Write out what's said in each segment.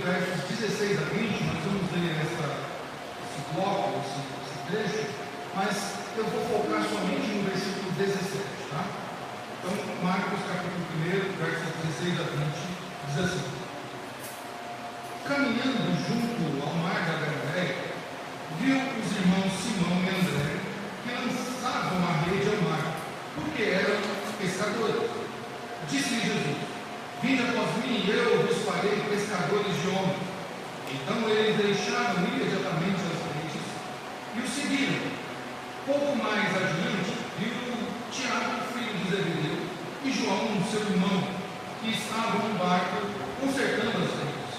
versos 16 a 20, nós vamos ler esse bloco, esse trecho, mas eu vou focar somente no versículo 17, tá? Então, Marcos capítulo 1, versos 16 a 20, diz assim: caminhando junto ao mar da Galileia, viu os irmãos Simão e André, que lançavam a rede ao mar, porque eram pescadores. Disse-lhe Jesus: vinde após mim, e eu vos farei pescadores de homens. Então eles deixaram imediatamente as redes e o seguiram. Pouco mais adiante, viu Tiago, filho de Zebedeu, e João, seu irmão, que estavam no barco consertando as redes.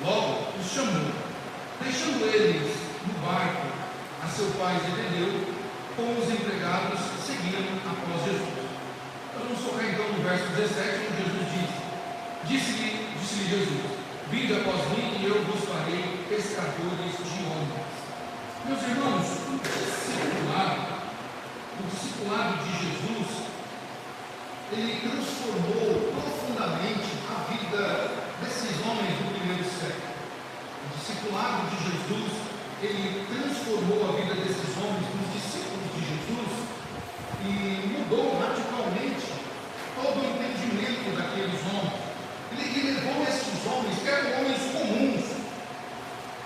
Logo os chamou. Deixando eles no barco a seu pai Zebedeu, com os empregados, seguiram após Jesus. Vamos focar então no verso 17, onde Jesus disse-lhe Jesus: vinde após mim, e eu vos farei pescadores de homens. Meus irmãos, o discipulado de Jesus, ele transformou profundamente a vida desses homens do primeiro século. O discipulado de Jesus, ele transformou a vida desses homens, dos discípulos de Jesus, e mudou radicalmente todo o entendimento daqueles homens. Ele levou esses homens, que eram homens comuns,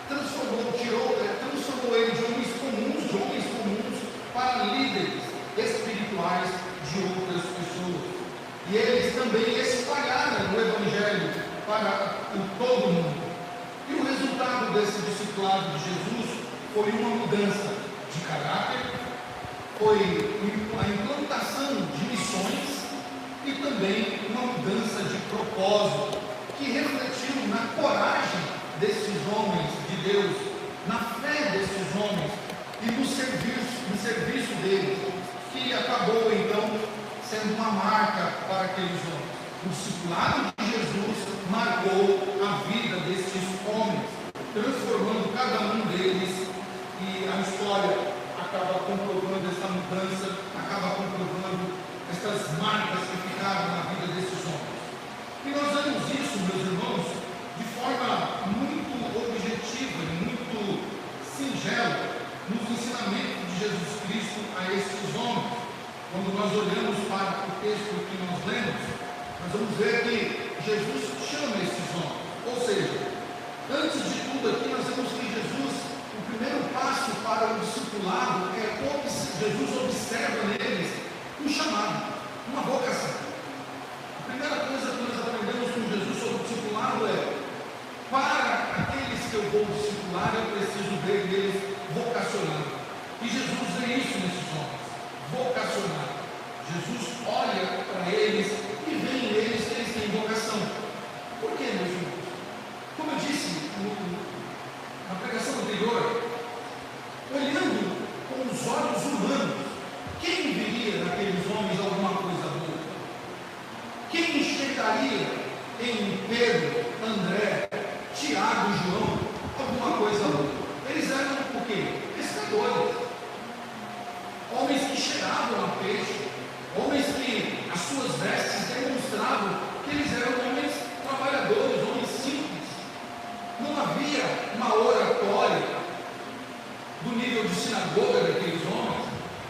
transformou eles de homens comuns, para líderes espirituais de outras pessoas. E eles também espalharam o Evangelho para todo mundo. E o resultado desse discipulado de Jesus foi uma mudança de caráter, foi a implantação de missões e também uma mudança de propósito, que refletiu na coragem desses homens de Deus, na fé desses homens e no serviço deles, que acabou então sendo uma marca para aqueles homens. O discipulado de Jesus marcou a vida desses homens, transformando cada um deles, e a história acaba comprovando essa mudança, acaba comprovando essas marcas que ficaram na vida desses homens. E nós vemos isso, meus irmãos, de forma muito objetiva e muito singela nos ensinamentos de Jesus Cristo a esses homens. Quando nós olhamos para o texto que nós lemos, nós vamos ver que Jesus chama esses homens. Ou seja, antes de tudo aqui nós vemos que Jesus, o primeiro passo para o discipulado é Jesus observa neles um chamado, uma vocação. A primeira coisa que nós aprendemos com Jesus sobre o discipulado é: para aqueles que eu vou discipular, eu preciso ver neles vocacionado. E Jesus vê isso nesses homens, vocacionado. Jesus olha para eles e vê em eles que eles têm vocação. Por quê, meus irmãos? Como eu disse na pregação anterior, olhando com os olhos humanos, quem veria naqueles homens alguma coisa boa? Quem enxergaria em Pedro, André, Tiago e João alguma coisa boa? Eles eram o quê? Pescadores. Homens que cheiravam a peixe, homens que as suas vestes demonstravam que eles eram homens trabalhadores, homens simples. Não havia uma oratória do nível de sinagoga daqueles homens,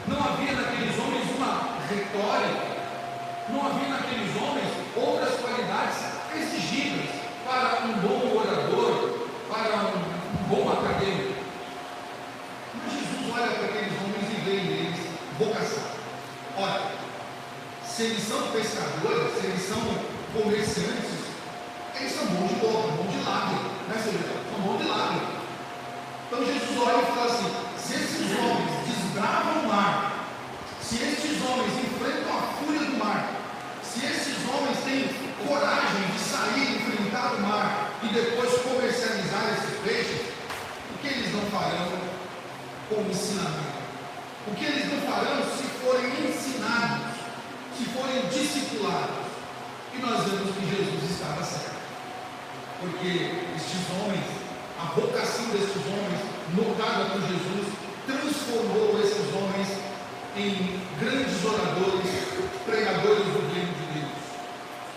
não havia naqueles homens uma retórica, não havia naqueles homens outras qualidades exigidas para um bom orador, para um bom acadêmico. Mas Jesus olha para aqueles homens e vê neles vocação. Olha, se eles são pescadores, se eles são comerciantes, eles são bons de boca, bons de lábio, né, senhor? São bons de lábio. Então Jesus olha e fala assim: se esses homens desbravam o mar, se esses homens enfrentam a fúria do mar, se esses homens têm coragem de sair e enfrentar o mar e depois comercializar esses peixes, o que eles não farão como ensinamento? O que eles não farão se forem ensinados, se forem discipulados? E nós vemos que Jesus estava certo, porque estes homens, a vocação destes homens, notada por Jesus, transformou esses homens em grandes oradores, pregadores do reino de Deus.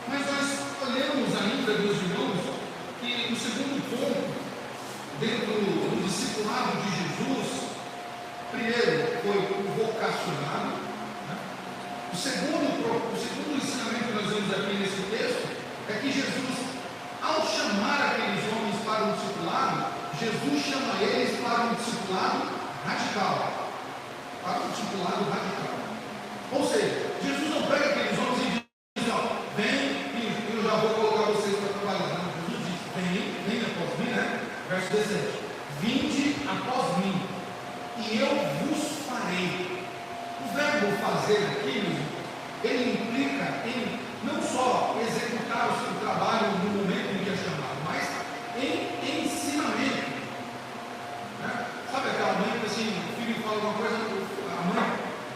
Mas nós olhamos ainda, meus irmãos, que que o segundo ponto, dentro do discipulado de Jesus, primeiro foi o vocacionado, né? O segundo ensinamento que nós vemos aqui nesse texto é que Jesus, ao chamar aqueles homens para um discipulado, Jesus chama eles para um discipulado radical. Para um discipulado radical. Ou seja, Jesus não pega aqueles homens e diz, ó, vem e eu já vou colocar vocês para trabalhar. Não, Jesus diz, vem após mim, né? Verso 17. Vinde após mim, e eu vos farei. O verbo fazer aqui, ele implica em não só executar o seu trabalho no momento em que é chamado, mas em ensinamento. Né? Sabe aquela mãe que assim, o filho fala alguma coisa, a mãe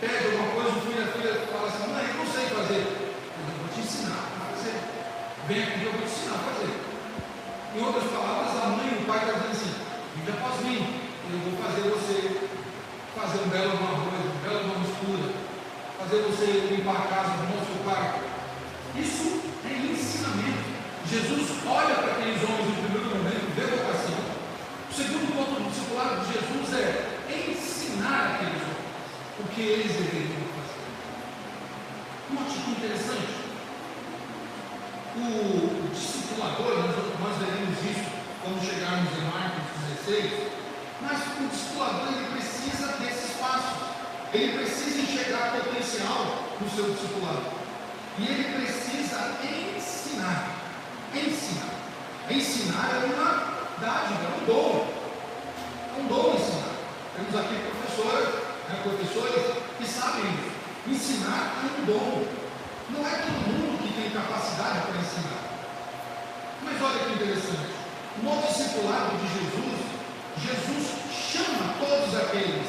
pede alguma coisa, o filho e a filha fala assim, mãe, eu não sei fazer. Eu vou te ensinar a fazer. Vem aqui que eu vou te ensinar a fazer. Em outras palavras, a mãe e o pai estão dizendo assim, vinde após mim, eu vou fazer você fazer um belo arroz, uma bela mistura, fazer você limpar a casa do nosso pai. Isso é ensinamento. Jesus olha para aqueles homens no primeiro momento, vê vocação. O segundo ponto do discipulado de Jesus é ensinar aqueles homens o que eles deveriam fazer. Uma atitude interessante. O discipulador, nós veremos isso quando chegarmos em Marcos 16, mas o discipulador ele precisa desses passos. Ele precisa enxergar potencial no seu discipulado. E ele precisa ensinar. Ensinar é uma dádiva, é um dom. É um dom ensinar. Temos aqui professores que sabem isso. Ensinar é um dom. Não é todo mundo que tem capacidade para ensinar. Mas olha que interessante. No discipulado de Jesus chama todos aqueles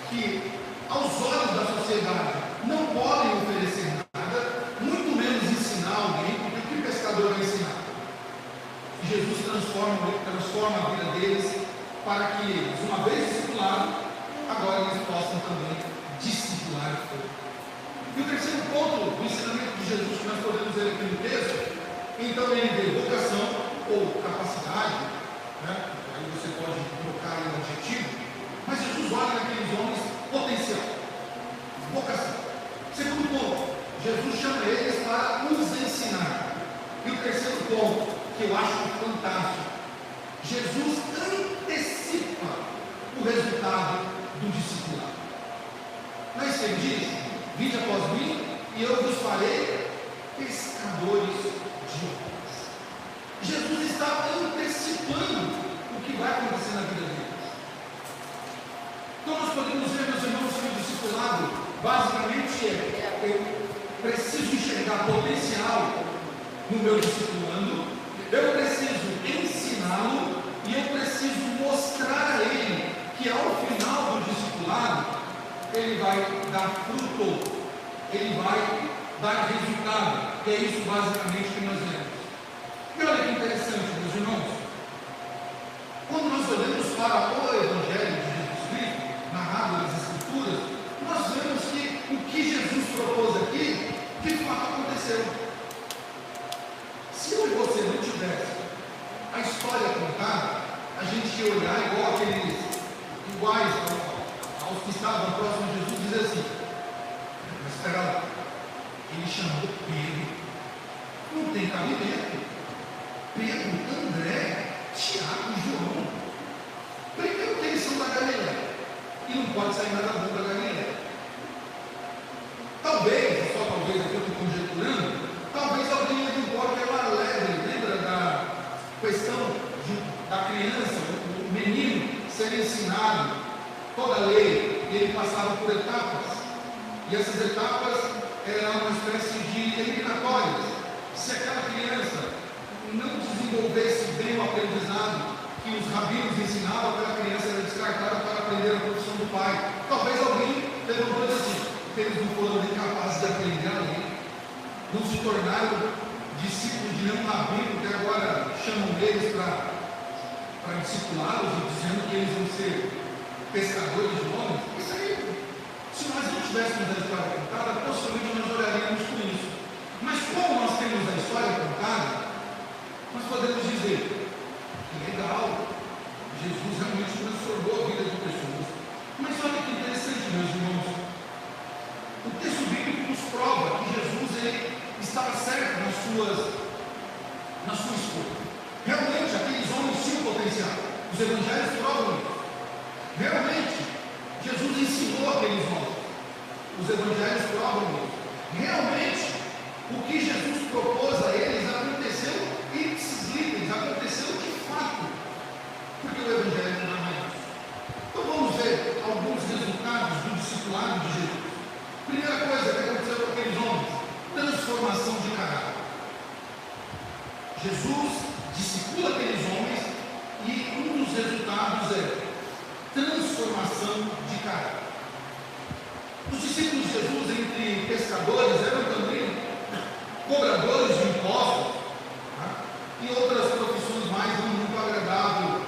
que, aos olhos da sociedade, não podem oferecer nada, muito menos ensinar alguém, porque o que o pescador vai ensinar? Jesus transforma a vida deles para que eles, uma vez discipulados, agora eles possam também discipular o povo. E o terceiro ponto do ensinamento de Jesus que nós podemos ver aqui no texto, então ele vê vocação ou capacidade, né? Aí você pode trocar o adjetivo, mas Jesus olha naqueles homens potencial, vocação. Segundo ponto, Jesus chama eles para nos ensinar. E o terceiro ponto, que eu acho fantástico, Jesus antecipa o resultado do discipulado. Não é isso que ele diz? Vinde após mim e eu vos farei pescadores de homens. Jesus está antecipando o que vai acontecer na vida deles. Então nós podemos ver, meus irmãos, que o discipulado basicamente eu preciso enxergar potencial no meu discipulando, eu preciso ensiná-lo e eu preciso mostrar a ele que ao final do discipulado ele vai dar fruto, ele vai dar resultado, que é isso basicamente que nós vemos. E olha que interessante, meus irmãos, quando nós olhamos para o Evangelho de Jesus Cristo, narrado nas Escrituras, nós vemos que o que Jesus propôs aqui, de fato aconteceu. Se eu e você não tivesse a história contada, a gente ia olhar iguais aos que estavam próximos de Jesus, e dizer assim, mas espera lá, ele chamou Pedro, não tem cabimento. Pedro, André, Tiago e João. Primeiro que eles são da Galileia, e não pode sair nada bom da Galileia. Talvez, só talvez, aqui eu estou conjecturando, talvez alguém lhe importe aquela lebre, lembra da questão da criança, o menino ser ensinado toda a lei, e ele passava por etapas, e essas etapas eram uma espécie de eliminatórias. Se aquela criança não desenvolvesse bem o aprendizado que os rabinos ensinavam, aquela criança era descartada para aprender a profissão do pai. Talvez alguém levantou assim, eles não foram nem capazes de aprender a lei, não se tornaram discípulos de nenhum rabino, que agora chamam eles para discipulá-los e dizendo que eles vão ser pescadores de homens. Isso aí, se nós não tivéssemos a história contada, possivelmente nós olharíamos com isso. Mas como nós temos a história contada, nós podemos dizer, Que legal! Jesus realmente transformou a vida de pessoas. Mas olha que interessante, meus irmãos. O texto bíblico nos prova que Jesus ele estava certo na sua escolha. Realmente, aqueles homens tinham potencial. Os evangelhos provam isso. Realmente, Jesus ensinou aqueles homens. Os evangelhos provam isso. Realmente, o que Jesus propôs a eles aconteceu ipsis literis, aconteceu de fato. Porque o evangelho não é isso. Então vamos ver alguns resultados do discipulado de Jesus. Primeira coisa que aconteceu com aqueles homens: transformação de caráter. Jesus discipula aqueles homens e um dos resultados é transformação de caráter. Os discípulos de Jesus, entre pescadores, eram também cobradores de impostos, tá? E outras profissões mais não muito agradáveis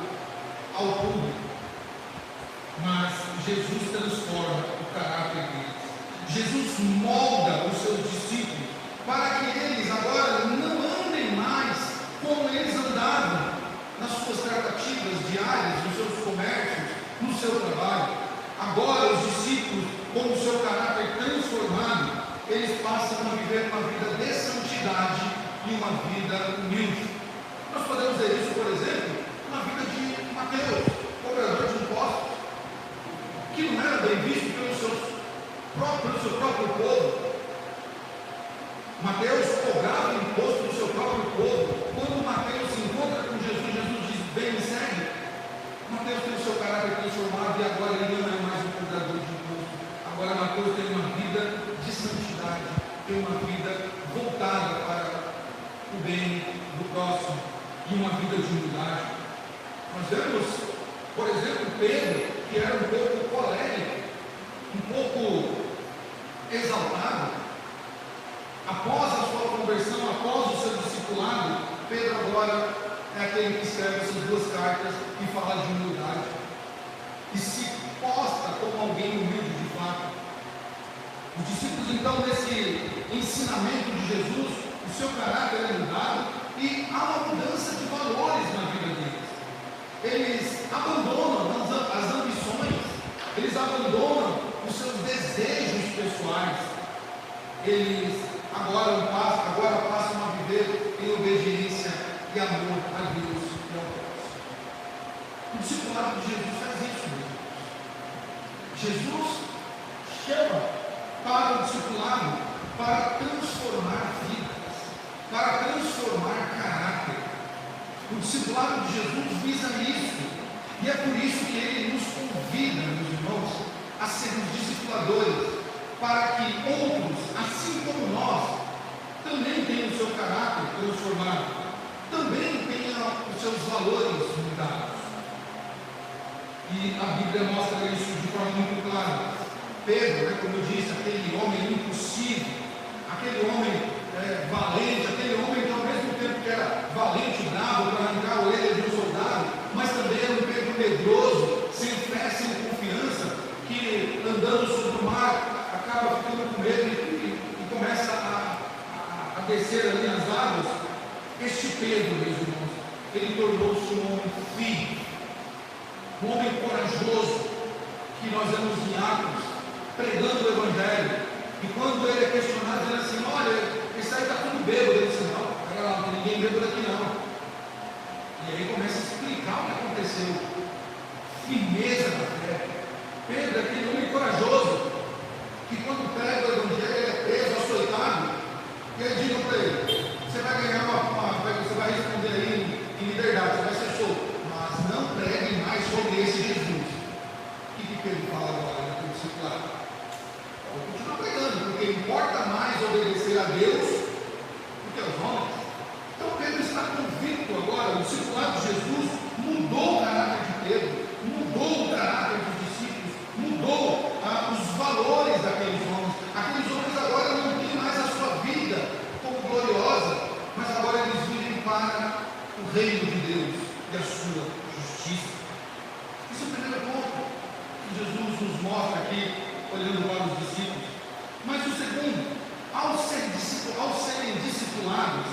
ao público. Mas Jesus transforma o caráter deles. Jesus molda os seus discípulos para que eles agora não andem mais como eles andavam nas suas tratativas diárias, nos seus comércios, no seu trabalho. Agora os discípulos, com o seu caráter transformado, eles passam a viver uma vida de santidade e uma vida humilde. Nós podemos ver isso, por exemplo, na vida de Mateus, cobrador de impostos, que não era bem visto pelo seu próprio povo. Mateus cobrava o imposto do seu próprio povo. Quando Mateus se encontra com Jesus, Jesus diz: vem, me segue. Mateus tem o seu caráter transformado e agora ele não é mais um cobrador de imposto. Agora Mateus tem uma vida de santidade, tem uma vida voltada para o bem do próximo e uma vida de humildade. Nós vemos, por exemplo, Pedro, que era um pouco colérico, um pouco exaltado. Após a sua conversão, após o seu discipulado, Pedro agora é aquele que escreve essas duas cartas e fala de humildade e se posta como alguém humilde de fato. Os discípulos, então, nesse ensinamento de Jesus, o seu caráter é mudado e há uma mudança de valores na vida deles. Eles abandonam as ambições, eles abandonam os seus desejos pessoais. Eles agora passam a viver em obediência e amor a Deus e ao próximo. O discipulado de Jesus faz isso mesmo. Jesus chama para o discipulado para transformar vidas, para transformar caráter. O discipulado de Jesus visa isso, e é por isso que ele nos convida, meus irmãos, a sermos discipuladores, para que outros, assim como nós, também tenham o seu caráter transformado, também tenham os seus valores mudados. E a Bíblia mostra isso de forma muito clara. Pedro, como eu disse, aquele homem impossível, aquele homem valente, aquele homem que ao mesmo tempo que era valente e bravo para arrancar a orelha de um soldado, mas também era um Pedro medroso, sem fé, sem confiança, que andando sobre o mar acaba ficando com medo e começa a descer ali nas águas. Este Pedro, meus irmãos, ele tornou-se um homem firme, um homem corajoso, que nós vemos em Atos, pregando o Evangelho. E quando ele é questionado, dizendo assim: olha, esse aí está tudo bêbado. Ele disse: não, não tem ninguém bêbado aqui não. E aí começa a explicar o que aconteceu. Firmeza na fé. Pedro é aquele homem corajoso, que quando prega o Evangelho, ele é preso, açoitado, e ele diz para ele: você vai ganhar você vai responder aí em liberdade, você vai ser solto, mas não pregue mais sobre esse Jesus. O que Pedro fala agora naquele discipulado? Vou continuar pregando, porque importa mais obedecer a Deus do que aos homens. Então Pedro está convicto agora. O discipulado de Jesus mudou o caráter de Pedro, mudou o caráter dos discípulos, mudou os valores daqueles homens. Aqueles homens agora não têm mais a sua vida como gloriosa, mas agora eles vivem para o reino de Deus e a sua justiça. Esse é o primeiro ponto que Jesus nos mostra aqui, olhando para os discípulos. Mas o segundo, ao serem discipulados,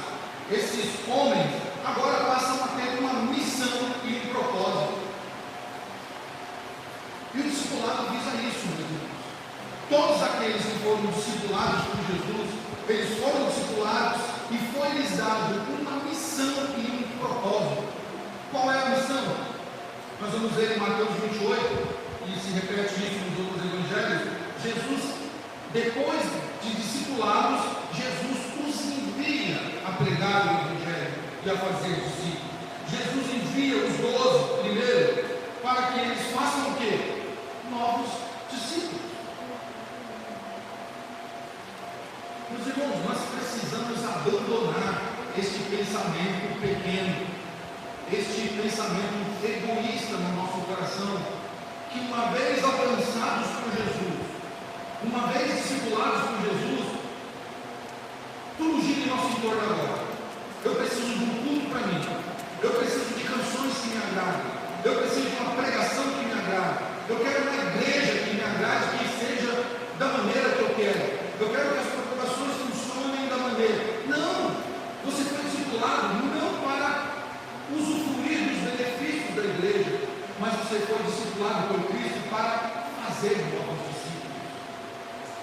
esses homens agora passam a ter uma missão e um propósito. E o discipulado visa isso, meus irmãos. Todos aqueles que foram discipulados por Jesus, eles foram discipulados e foi-lhes dado uma missão e um propósito. Qual é a missão? Nós vamos ver em Mateus 28, e se repete isso nos outros evangelhos. Jesus, depois de discipulados, Jesus os envia a pregar o evangelho e a fazer discípulos. Jesus envia os 12 primeiro, para que eles façam o quê? Novos discípulos. Meus irmãos, nós precisamos abandonar este pensamento pequeno, este pensamento egoísta no nosso coração, que uma vez alcançados por Jesus, uma vez discipulados por Jesus, tudo gira em nosso entorno agora. Eu preciso de um culto para mim, eu preciso de canções que me agradem, eu preciso de uma pregação que me agrade, eu quero uma igreja que me agrade, que seja da maneira que eu quero que as preocupações funcionem da maneira. Não! Você foi discipulado não para usufruir dos benefícios da igreja, mas você foi discipulado por Cristo para fazer novos discípulos.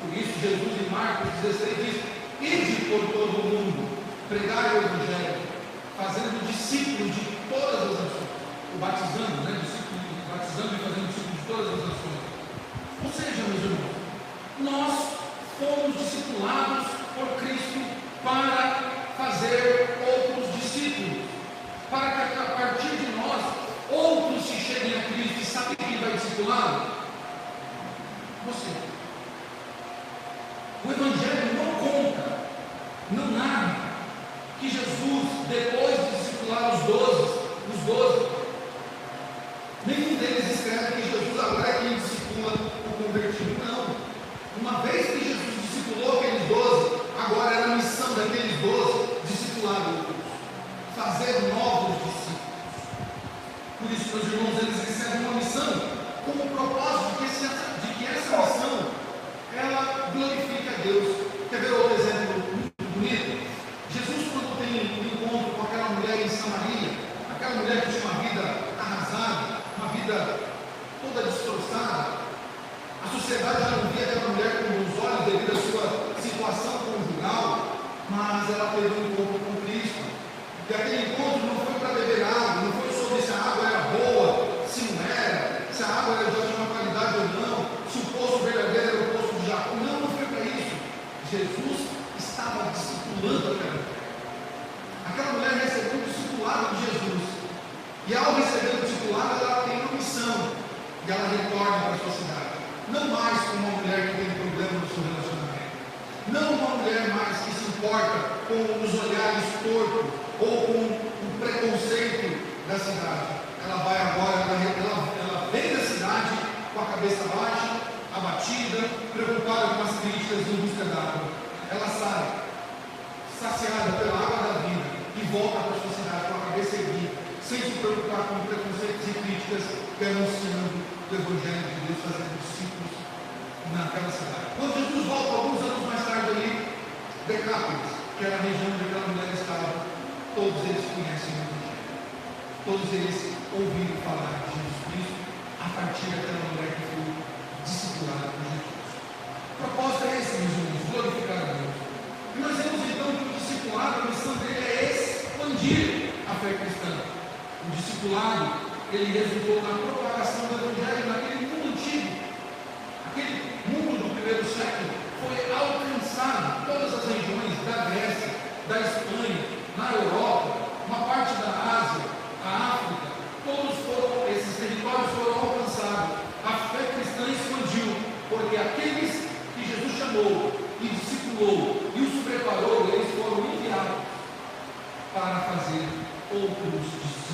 Por isso Jesus em Marcos 16 diz: ide por todo o mundo, pregai o evangelho, fazendo discípulos de todas as nações, batizando e fazendo discípulos de todas as nações. Ou seja, meus irmãos, nós fomos discipulados por Cristo para fazer outros discípulos, para que a partir de nós outros se cheguem a Cristo. E sabe quem vai discipulá-lo? Você. O Evangelho não conta, não narra que Jesus, depois de discipular os 12, nenhum deles escreve que Jesus agora é quem discipula o convertido. Não. Uma vez que Jesus discipulou aqueles 12, agora era a missão daqueles 12 discipular outros, fazer novos discípulos. Por isso, meus irmãos, eles recebem uma missão com o propósito de que essa missão ela glorifique a Deus. Quer ver outro exemplo muito bonito? Jesus, quando tem um encontro com aquela mulher em Samaria, aquela mulher que tinha uma vida arrasada, uma vida toda destroçada, a sociedade já não via aquela mulher com bons olhos devido à sua situação conjugal, mas ela teve um encontro com Cristo. E aquele encontro não foi para beber água, não foi sobre se a água era boa, se não era, se a água já tinha uma qualidade ou não, se o poço verdadeiro era o poço de Jacó. Não foi para isso. Jesus estava discipulando aquela mulher. Aquela mulher recebeu o discipulado de Jesus. E ao receber o discipulado, ela tem uma missão. E ela retorna para a sua cidade. Não mais como uma mulher que tem problema no seu relacionamento. Não uma mulher mais que se importa com os olhares tortos ou com o preconceito da cidade. Ela vai agora, ela vem da cidade com a cabeça baixa, abatida, preocupada com as críticas em busca d'água. Ela sai, saciada pela água da vida, e volta para a sua cidade com a cabeça erguida, sem se preocupar com preconceitos e críticas, anunciando o Evangelho de Deus, fazendo discípulos naquela cidade. Quando Jesus volta, alguns anos mais tarde ali, Decápolis, que era a região onde aquela mulher estava, todos eles conhecem o Evangelho. Todos eles ouviram falar de Jesus Cristo a partir daquela mulher que foi discipulada por Jesus. O propósito é esse, meus irmãos, glorificar a Deus. E nós vemos então que o discipulado, a missão dele é expandir a fé cristã. O discipulado, ele resultou na propagação do Evangelho naquele mundo antigo. Aquele mundo do primeiro século foi alcançado, todas as regiões da Grécia, da Espanha, na Europa, uma parte da Ásia, a África, esses territórios foram alcançados. A fé cristã expandiu, porque aqueles que Jesus chamou e discipulou e os preparou, eles foram enviados para fazer outros discípulos.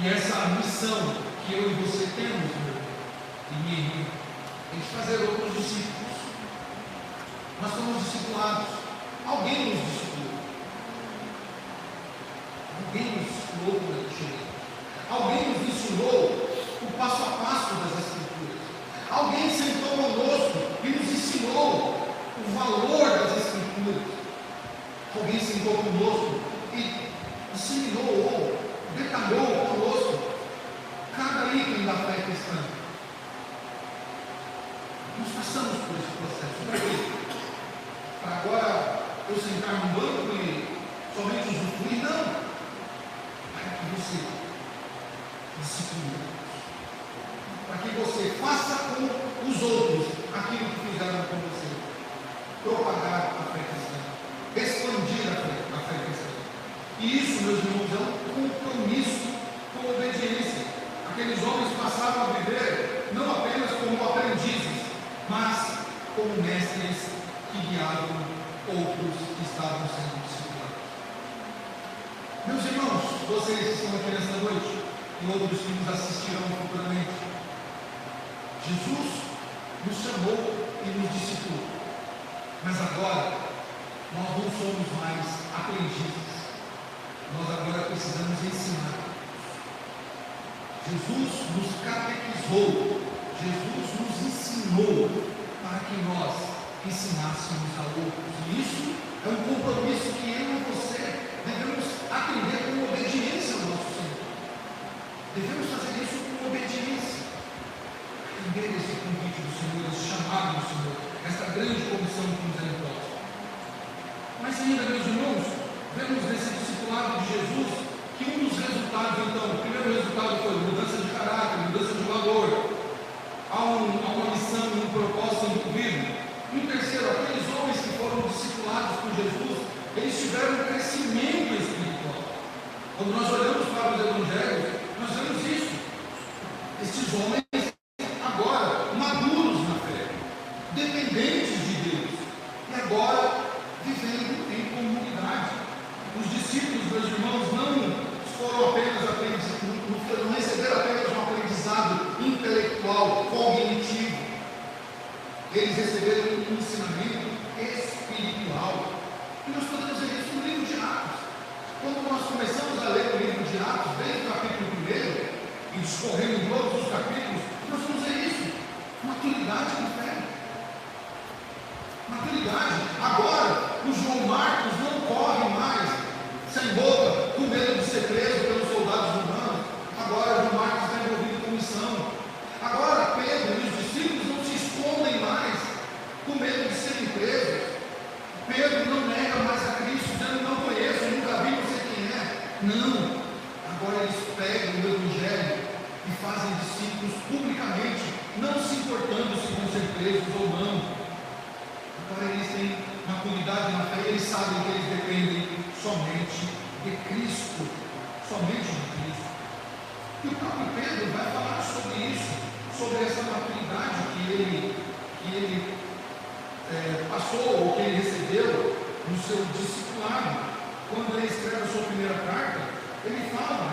E essa missão que eu e você temos, meu irmão e minha irmã, é de fazer outros discípulos. Nós somos discipulados. Alguém nos discipulou. Alguém nos discipulou quando eu cheguei. Alguém nos ensinou o passo a passo das Escrituras. Alguém sentou conosco e nos ensinou o valor das Escrituras. Alguém sentou conosco e aproveitem da fé cristã. Nós passamos por esse processo. Para quê? Para agora eu sentar no banco e somente usufruir? Não. Para que você discipline. Para que você faça com os outros aquilo que fizeram com você. Propagar a fé cristã. Expandir a fé cristã. E isso, meus irmãos, é um compromisso com obediência. Aqueles homens passaram a viver não apenas como aprendizes, mas como mestres que guiavam outros que estavam sendo discipulados. Meus irmãos, vocês que estão aqui nesta noite e outros que nos assistirão futuramente, Jesus nos chamou e nos discipulou, mas agora nós não somos mais aprendizes, nós agora precisamos ensinar. Jesus nos catequizou, Jesus nos ensinou para que nós ensinássemos a outros. E isso é um compromisso que eu e você devemos atender com obediência ao nosso Senhor. Devemos fazer isso com obediência. Atender esse convite do Senhor, esse chamado do Senhor, esta grande comissão que nos é imposta. Mas ainda, meus irmãos, vemos nesse discipulado de Jesus que um dos resultados, então, o primeiro resultado foi mudança de caráter, mudança de valor. Há uma missão, um propósito envolvido. E o terceiro, aqueles homens que foram discipulados por Jesus, eles tiveram um crescimento espiritual. Quando nós olhamos para os evangelhos, nós vemos isso. Estes homens agora maduros na fé, dependentes de Deus, e agora vivendo em comunidade. Os discípulos, meus irmãos, não foram apenas não receberam apenas um aprendizado intelectual, cognitivo. Eles receberam um ensinamento espiritual. E nós podemos ver isso no livro de Atos. Quando nós começamos a ler o livro de Atos, desde o capítulo 1, e discorrendo todos os capítulos, nós vamos ver isso. Maturidade de fé. Maturidade. Agora, o João Marcos não corre mais sem boca, com medo de ser preso pelos soldados romanos. Agora João Marcos está envolvido com missão. Agora Pedro e os discípulos não se escondem mais, com medo de serem presos. Pedro não nega mais a Cristo, dizendo: não conheço, nunca vi, não sei quem é. Não. Agora eles pegam o Evangelho e fazem discípulos publicamente, não se importando se vão ser presos ou não. Agora eles têm maturidade na fé, eles sabem que eles dependem somente de Cristo, somente de Cristo. E o próprio Pedro vai falar sobre isso, sobre essa maturidade que ele passou, ou que ele recebeu no seu discipulado. Quando ele escreve a sua primeira carta, ele fala,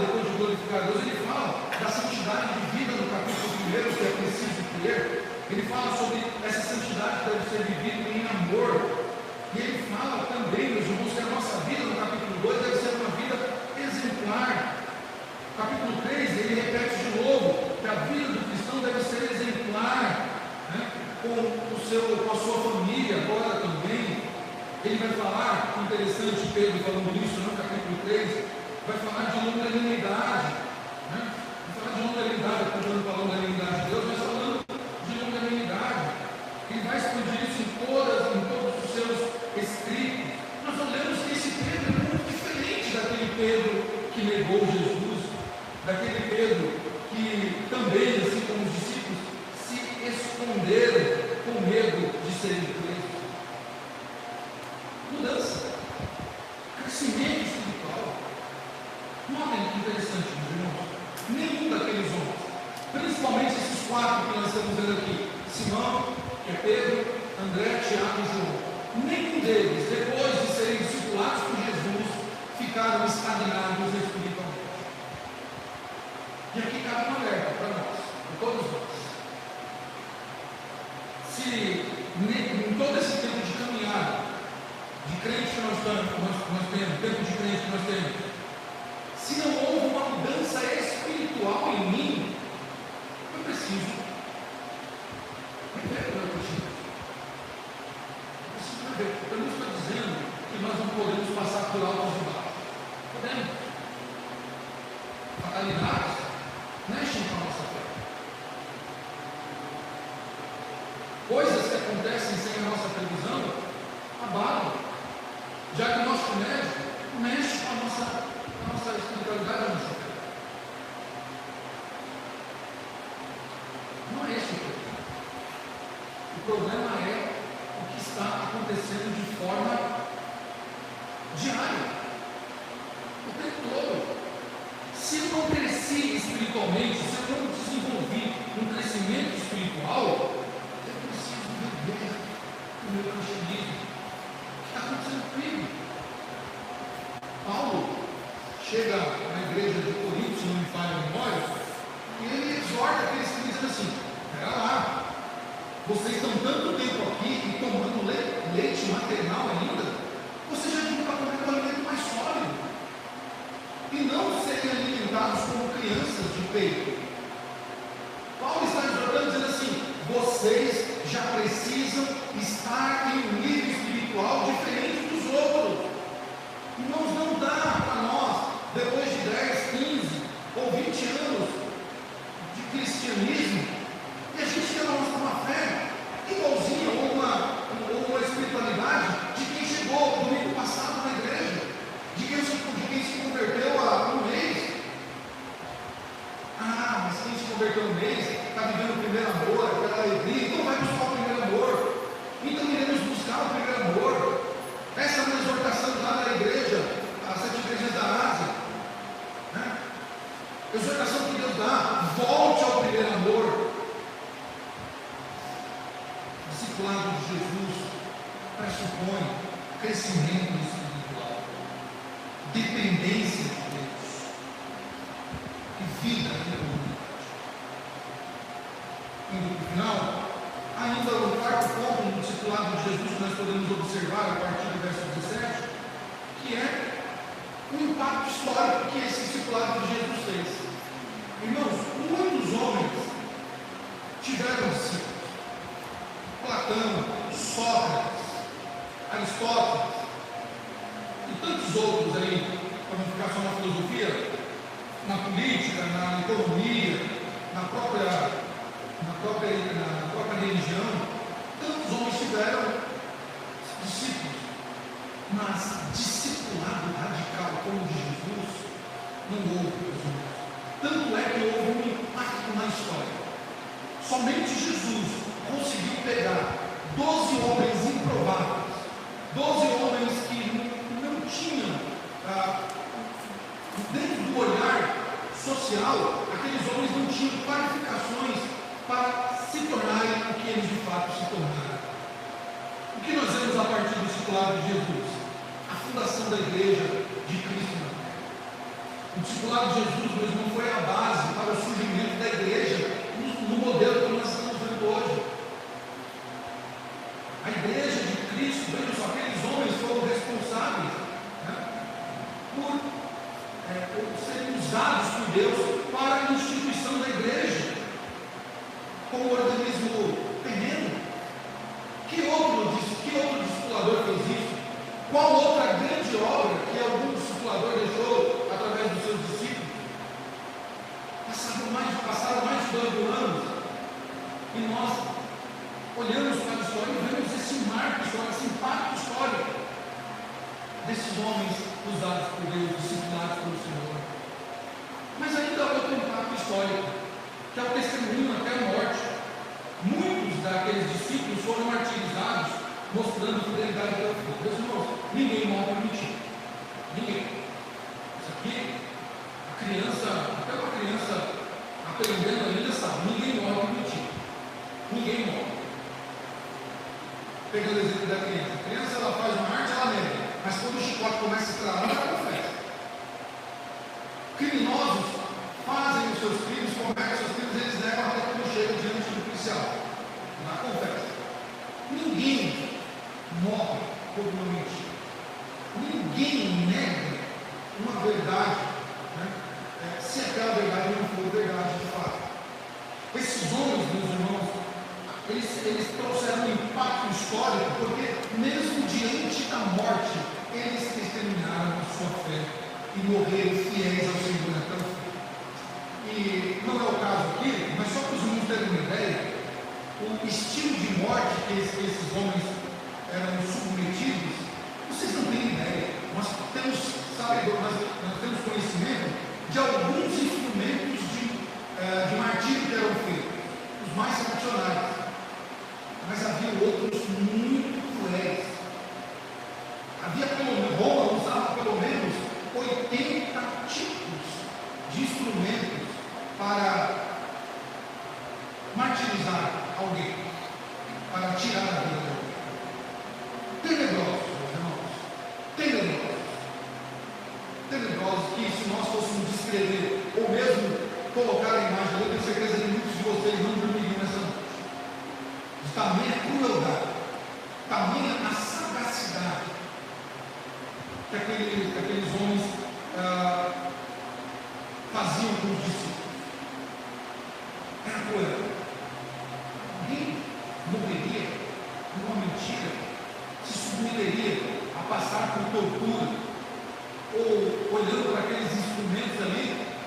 depois de glorificar Deus, ele fala da santidade de vida no capítulo 1, que é preciso ter. Ele fala sobre essa santidade que deve ser vivida em amor. E ele fala também, meus irmãos, que a nossa vida no capítulo 2 deve ser uma vida exemplar. Capítulo 3, ele repete de novo que a vida do cristão deve ser exemplar, né? Com a sua família agora também. Ele vai falar, interessante Pedro falando isso no capítulo 3, vai falar de longanimidade, né? Vai falar de longanimidade, continuando falando da longanimidade de Deus, mas falando de longanimidade. Ele vai expandir isso em todos os seus escritos. Nós olhamos que esse Pedro é muito diferente daquele Pedro que negou Jesus, daquele Pedro que também, assim como os discípulos, se esconderam com medo de serem presos. Mudança, crescimento espiritual. Notem que interessante, meus irmãos. Nenhum daqueles homens, principalmente esses quatro que nós estamos vendo aqui, Simão, que é Pedro, André, Tiago e João, nenhum deles, depois de serem discipulados por Jesus, ficaram estagnados espiritualmente. E aqui cabe um alerta para nós, para todos nós. Se em todo esse tempo de caminhada, de crente que nós temos, tempo de crente que nós temos, se não houve uma mudança espiritual em mim, eu preciso rever o meu cotidiano. Eu preciso rever. Eu não estou dizendo que nós não podemos passar por altos e baixos. Podemos. Fatalidades, abalo. Já que o nosso médico mexe com a nossa espiritualidade, a nossa fé. Não é esse o problema. O problema é o que está acontecendo de forma diária, o tempo todo. Se eu não cresci espiritualmente, se eu não desenvolvi um crescimento espiritual, eu preciso viver o meu cristianismo. O que está acontecendo comigo? Paulo chega na igreja de Corinto, se não me falha a memória, e ele exorta aqueles que dizem assim: pera lá, vocês estão tanto tempo aqui e tomando leite maternal ainda, vocês já deviam estar comendo um alimento mais sólido e não serem alimentados como crianças de peito. Paulo está exortando, dizendo assim: vocês já precisam estar em um nível espiritual diferente dos outros. Irmãos, não dá para nós, depois de 10, 15 ou 20 anos de cristianismo, e a gente tem uma fé igualzinha ou uma espiritualidade de quem chegou domingo passado na igreja, de quem se converteu há um mês. Ah, mas quem se converteu há um mês está vivendo o primeiro amor, aquela alegria, então vai buscar o primeiro amor. Então iremos buscar o primeiro amor. Essa é uma exortação lá na igreja, as 7 igrejas da Ásia, né? Exortação que Deus dá: volte ao primeiro amor. Discipulado de Jesus pressupõe crescimento espiritual, dependência de Deus e vida em comunidade. Indo para o final, ainda o quarto ponto no discipulado de Jesus que nós podemos observar a partir do verso 17, que é o impacto histórico que esse discipulado de Jesus fez. Irmãos, muitos homens tiveram discípulos: Platão, Sócrates, Aristóteles e tantos outros aí, para não ficar só na filosofia, na política, na economia, na própria religião. Tantos homens tiveram discípulos, mas discipulado radical como o de Jesus não houve, meus irmãos. Tanto é que houve um impacto na história. Somente Jesus conseguiu pegar 12 homens improváveis, 12 homens que não tinham, dentro do olhar social, aqueles homens não tinham qualificações para se tornarem o que eles de fato se tornaram. O que nós vemos a partir do discipulado de Jesus? A fundação da igreja de Cristo na terra. O discipulado de Jesus, meu irmão, foi a base para o surgimento da igreja no modelo que nós estamos vendo hoje. A igreja de Cristo, vejam só, aqueles homens foram responsáveis, né, por serem usados por Deus para a instituição da igreja como organismo terreno. Que outro discipulador fez isso? Qual outra grande obra que algum discipulador deixou através dos seus discípulos? Passaram mais de 2 anos e nós olhamos para a história e vemos esse marco histórico, esse impacto histórico desses homens usados por Deus, discipulados pelo Senhor. Mas ainda há outro impacto histórico, que é o testemunho até a morte. Muitos daqueles discípulos foram martirizados, mostrando fidelidade até o fim. Meus irmãos, ninguém morre por mentira. Ninguém. Isso aqui, até uma criança aprendendo ainda sabe, ninguém morre por mentira. Ninguém morre. Pegando o exemplo da criança. A criança, ela faz uma arte, ela nega. Mas quando o chicote começa a estralar, ela confessa. Criminosos fazem os seus crimes, cometem os seus crimes, eles negam até quando chegam diante do policial. Na confessa. Ninguém morre por uma mentira. Ninguém nega uma verdade, né, se aquela verdade não for verdade de fato. Esses homens, meus irmãos, eles trouxeram um impacto histórico, porque mesmo diante da morte, eles testemunharam a sua fé e morreram fiéis ao Senhor até o fim. E não é o caso aqui, mas só para os irmãos terem uma ideia, o estilo de morte que esses homens eram submetidos, vocês não têm ideia. Nós temos conhecimento de alguns instrumentos de martírio que eram feitos, os mais tradicionais, mas havia outros muito cruéis. Roma usava pelo menos 80 tipos de instrumentos para martirizar alguém, para tirar a vida de alguém. Tenebrosos, meus irmãos, tenebrosos, que se nós fôssemos descrever, ou mesmo colocar a imagem, eu tenho certeza que muitos de vocês não dormiriam nessa noite. De tamanha crueldade, tamanha a sagacidade que aqueles homens faziam com os discípulos. Era cruel. Alguém morreria numa mentira, se submeteria a passar por tortura, ou olhando para aqueles instrumentos ali,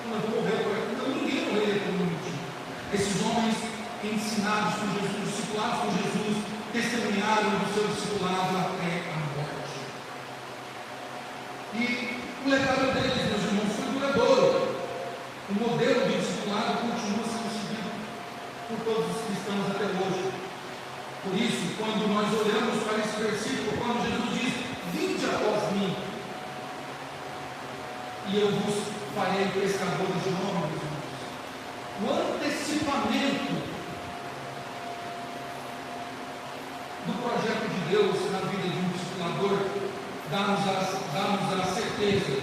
não vou morrer por aqui. Não, ninguém morreria por uma mentira. Esses homens ensinados por Jesus, discipulados por Jesus, testemunharam do seu discipulado até a morte. E o legado deles, meus irmãos, foi duradouro. O modelo de discipulado continua sendo seguido por todos os cristãos até hoje. Por isso, quando nós olhamos para esse versículo, quando Jesus diz: vinde após mim, e eu vos farei pescadores de homens, meus irmãos. O antecipamento do projeto de Deus na vida de um discipulador dá-nos a certeza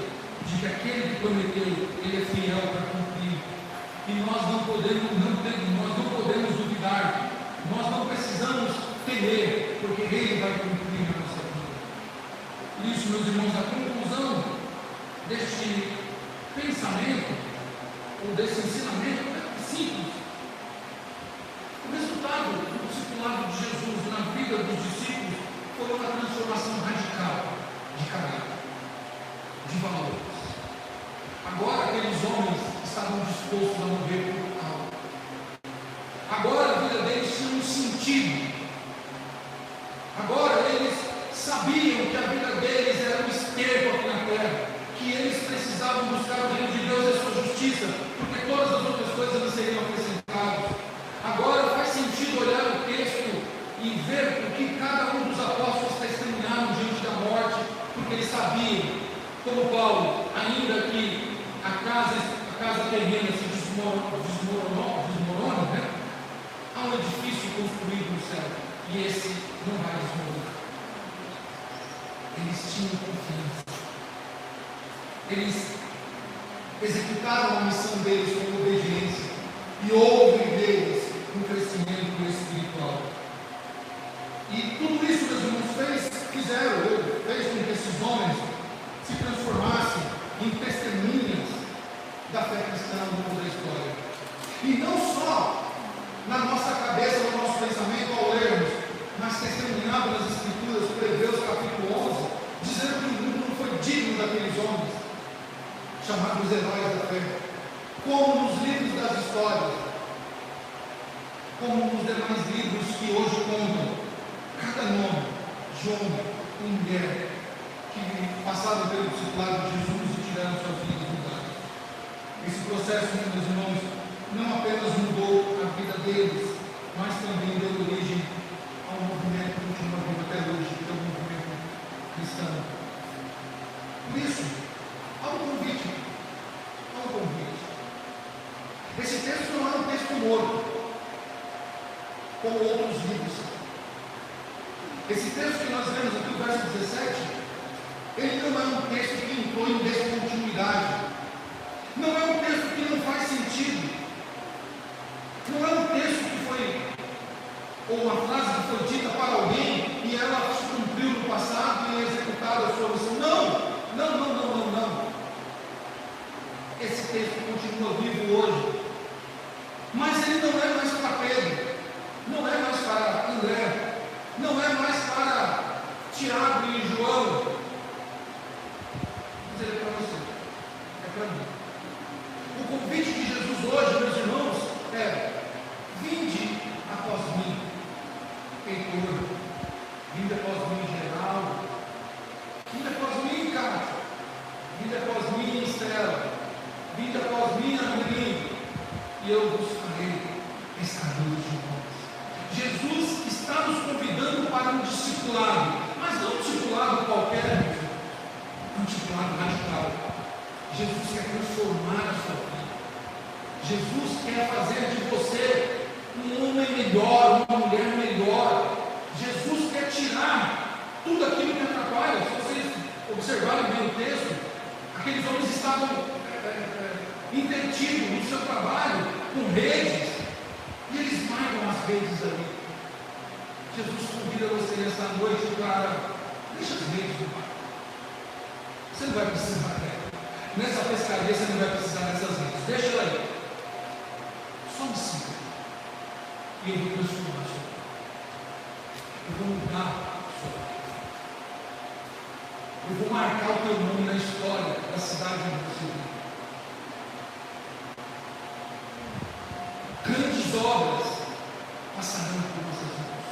de que aquele que prometeu, ele é fiel para cumprir. E nós não podemos duvidar, nós não precisamos temer, porque ele vai cumprir na nossa vida. Por isso, meus irmãos, a conclusão deste pensamento, ou desse ensinamento, é simples. O resultado do discipulado de Jesus na vida dos discípulos foi uma transformação radical de caráter, de valores. Agora aqueles homens estavam dispostos a morrer por algo. Agora a vida deles tinha um sentido. Agora eles sabiam que a vida deles era um esterco aqui na terra, que eles precisavam buscar o reino de Deus e a sua justiça, porque todas as outras coisas não seriam acrescentadas. Agora faz sentido olhar o texto e ver o que cada um dos apóstolos testemunharam diante da morte, porque eles sabiam, como Paulo, ainda que a casa terrena se desmorona, né? Há um edifício construído no céu, e esse não vai desmoronar. Eles tinham confiança. Eles executaram a missão deles com obediência, e houve neles um crescimento espiritual. E tudo isso, meus irmãos, fez com que esses homens se transformassem em testemunhas da fé cristã ao longo da história. E não só na nossa cabeça, no nosso pensamento ao lermos, mas testemunhado nas Escrituras, por Hebreus capítulo 11, dizendo que o mundo não foi digno daqueles homens, chamados heróis da fé, como nos livros das histórias, como nos demais livros que hoje contam cada nome de homem e mulher que passaram pelo discipulado de Jesus e tiveram suas vidas mudadas. Esse processo, meus irmãos, não apenas mudou a vida deles, mas também deu origem a um movimento que continua vivo até hoje, que é o movimento cristão. Por isso, há um convite. Esse texto não é um texto morto, como outros livros. Esse texto que nós vemos aqui, o verso 17, ele não é um texto que entrou em descontinuidade. Não é um texto que não faz sentido. Não é um texto que foi, ou uma frase que foi dita para alguém e ela se cumpriu no passado e é executada a sua missão. Não. Esse texto continua vivo hoje. Mas ele não é mais para Pedro, não é mais para André, não é mais para Tiago e João. Mas ele é para você, é para mim. O convite de Jesus hoje, meus irmãos, é: vinde após mim, Heitor, vinde após mim, a Ele, pescadores de homens. Jesus está nos convidando para um discipulado, mas não um discipulado qualquer, um discipulado radical. Jesus quer transformar a sua vida. Jesus quer fazer de você um homem melhor, uma mulher melhor. Jesus quer tirar tudo aquilo que atrapalha. Se vocês observarem bem o texto, aqueles homens estavam entretidos no seu trabalho, com redes, e eles marcam as redes ali. Jesus convida você nessa noite para deixa as redes no mar. Você não vai precisar dela. Nessa pescaria você não vai precisar dessas redes. Deixa ela aí. Só me siga. E eu vou transformar a sua vida. Eu vou mudar a sua vida. Eu vou marcar o teu nome na história da cidade onde você vive. Grandes obras passarão por nossas mãos.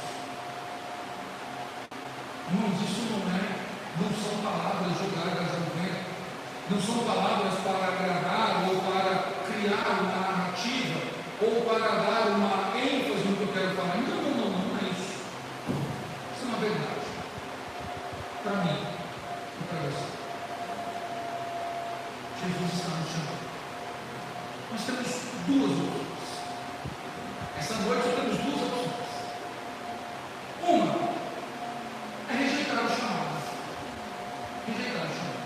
Irmãos, isso não são palavras jogadas ao vento, não são palavras para agradar ou para criar uma narrativa ou para dar uma ênfase no que eu quero falar. Não é isso. Isso é uma verdade para mim e para você. Jesus está nos chamando. Nós temos duas opções. Essa noite temos duas opções. Uma é rejeitar o chamado. Rejeitar o chamado.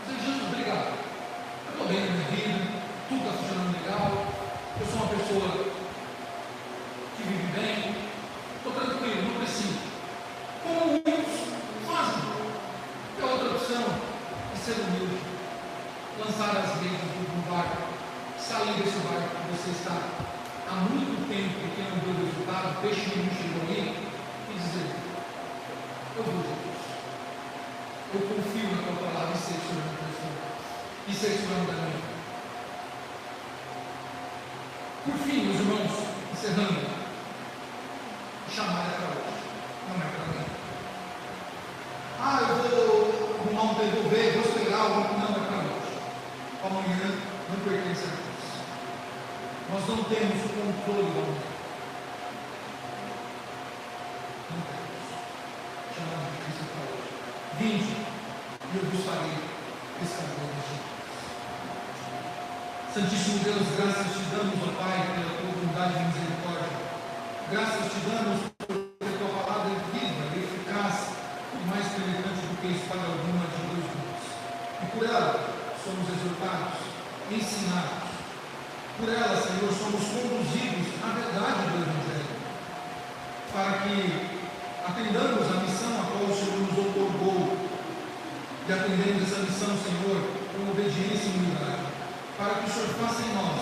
Dizer, Jesus, obrigado. Eu estou bem na minha vida, tudo está funcionando legal. Eu sou uma pessoa que vive bem, estou tranquilo, não preciso. Como muitos fazem. E a outra opção é ser humilde, lançar as redes do barco, sair desse barco que você está há muito tempo que não deu resultado, peixe nenhum chegou aí, e dizer, eu vou Jesus, eu confio na tua palavra e sei que o Senhor me transforma, e sei que o Senhor me dá minha. Por fim, meus irmãos, encerrando, o chamado é para hoje, não é para mim. Eu vou arrumar um devolver, vou esperar algo, não é para hoje. Amanhã não pertence a nós. Nós não temos o controle da manhã. Não temos. Chamado de Cristo para hoje. Vinde, e eu vos farei pescadores de homens. Santíssimo Deus, graças te damos, ó Pai, pela tua bondade e misericórdia. Graças te damos porque a tua palavra é viva, é eficaz e mais penetrante do que a espada alguma de dois gumes. E por ela somos exortados, ensinados. Por ela, Senhor, somos conduzidos à verdade do Evangelho, para que atendamos a missão a qual o Senhor nos outorgou, e atendemos essa missão, Senhor, com obediência e humildade, para que o Senhor faça em nós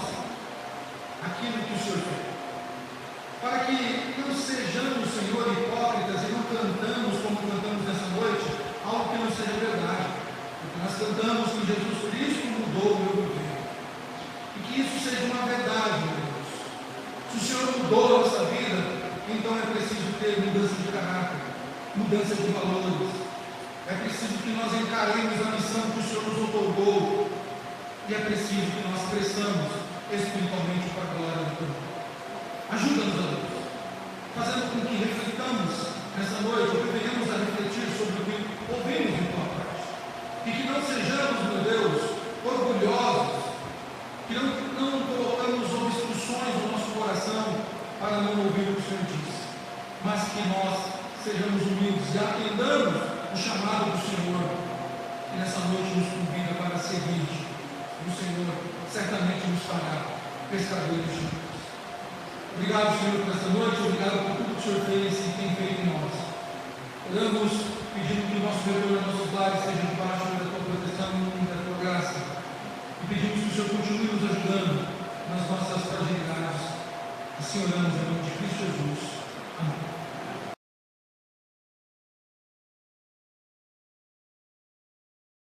aquilo que o Senhor quer, para que não sejamos, Senhor, hipócritas e não cantamos como cantamos nessa noite, algo que não seja verdade, porque nós cantamos que Jesus Cristo mudou o meu governo. E que isso seja uma verdade, meu Deus. Se o Senhor mudou a nossa vida, então é preciso ter mudança de caráter, mudança de valores. É preciso que nós encaremos a missão que o Senhor nos outorgou. E é preciso que nós cresçamos espiritualmente para a glória do teu nome. Ajuda-nos, a Deus, fazendo com que reflitamos nessa noite, que venhamos a refletir sobre o que ouvimos em tua parte. E que não sejamos, meu Deus, orgulhosos, que não colocamos obstruções no nosso coração para não ouvir o que o Senhor diz, mas que nós sejamos humildes e atendamos o chamado do Senhor, que nessa noite nos convida para seguir. O Senhor certamente nos fará pescadores de homens. Obrigado, Senhor, por esta noite, obrigado por tudo que o Senhor fez e tem feito em nós. Oramos pedindo que o nosso retorno aos nossos lares seja debaixo da tua proteção e da tua graça. E pedimos que o Senhor continue nos ajudando nas nossas fragilidades. Assim oramos em nome de Cristo Jesus.